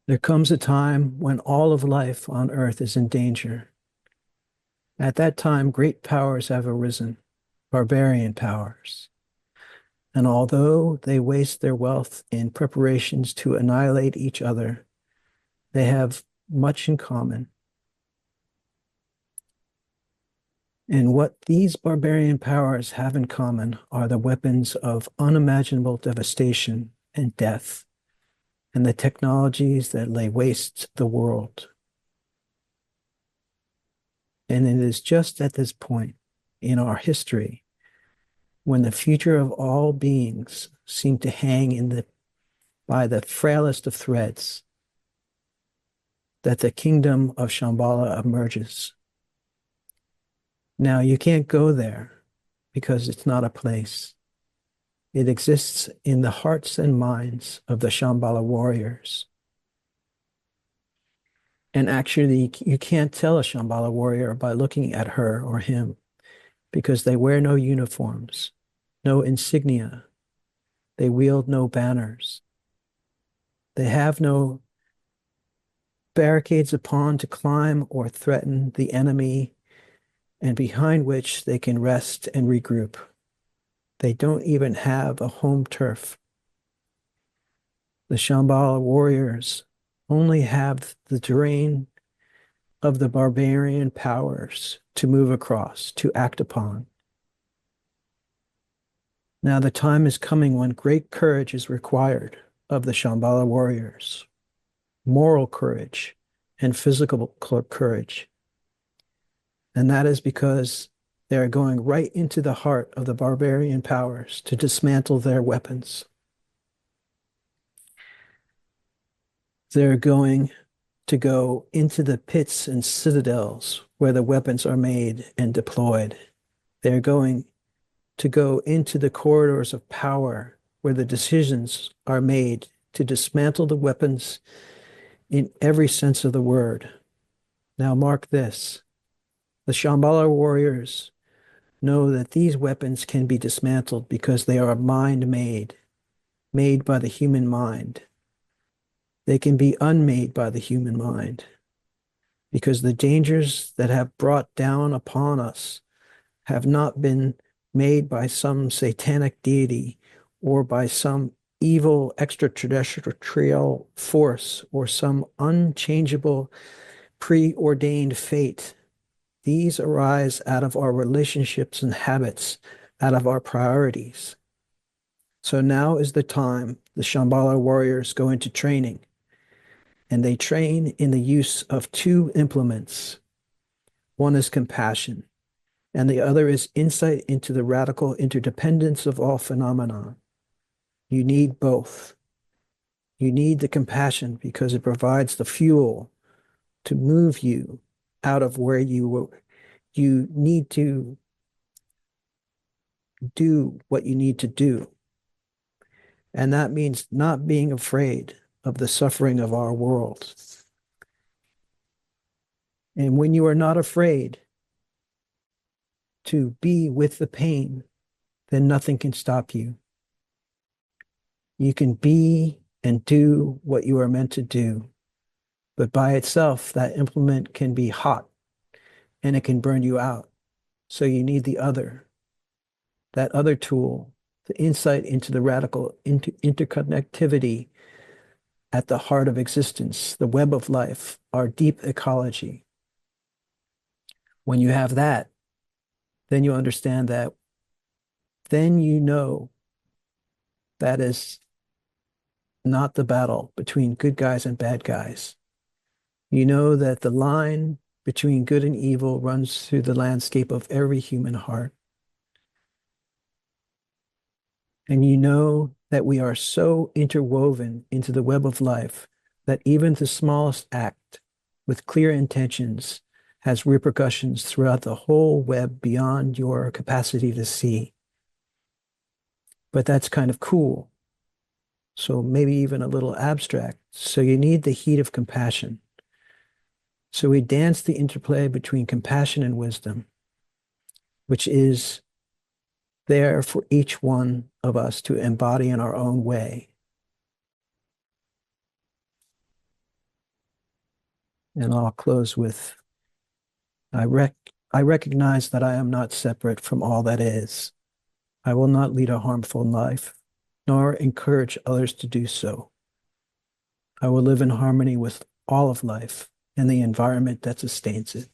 There comes a time when all of life on earth is in danger. At that time, great powers have arisen, barbarian powers. And although they waste their wealth in preparations to annihilate each other, they have much in common. And what these barbarian powers have in common are the weapons of unimaginable devastation and death, and the technologies that lay waste the world. And it is just at this point in our history when the future of all beings seem to hang by the frailest of threads that the kingdom of Shambhala emerges. Now, you can't go there because it's not a place. It exists in the hearts and minds of the Shambhala warriors. And actually, you can't tell a Shambhala warrior by looking at her or him because they wear no uniforms, no insignia. They wield no banners. They have no barricades upon to climb or threaten the enemy, and behind which they can rest and regroup. They don't even have a home turf. The Shambhala warriors only have the terrain of the barbarian powers to move across, to act upon. Now the time is coming when great courage is required of the Shambhala warriors, moral courage and physical courage. And that is because they are going right into the heart of the barbarian powers to dismantle their weapons. They're going to go into the pits and citadels where the weapons are made and deployed. They're going to go into the corridors of power where the decisions are made to dismantle the weapons in every sense of the word. Now mark this. The Shambhala warriors know that these weapons can be dismantled because they are mind-made, made by the human mind. They can be unmade by the human mind because the dangers that have brought down upon us have not been made by some satanic deity or by some evil extraterrestrial force or some unchangeable preordained fate. These arise out of our relationships and habits, out of our priorities. So now is the time the Shambhala warriors go into training, and they train in the use of two implements. One is compassion, and the other is insight into the radical interdependence of all phenomena. You need both. You need the compassion because it provides the fuel to move you out of where you were. You need to do what you need to do. And that means not being afraid of the suffering of our world. And when you are not afraid to be with the pain, then nothing can stop you. You can be and do what you are meant to do. But by itself, that implement can be hot and it can burn you out. So you need the other, that other tool, the insight into the radical interconnectivity at the heart of existence, the web of life, our deep ecology. When you have that, then you understand that, then you know that is not the battle between good guys and bad guys. You know that the line between good and evil runs through the landscape of every human heart. And you know that we are so interwoven into the web of life that even the smallest act with clear intentions has repercussions throughout the whole web beyond your capacity to see. But that's kind of cool. So maybe even a little abstract. So you need the heat of compassion. So we dance the interplay between compassion and wisdom, which is there for each one of us to embody in our own way. And I'll close with, I recognize that I am not separate from all that is. I will not lead a harmful life, nor encourage others to do so. I will live in harmony with all of life and the environment that sustains it.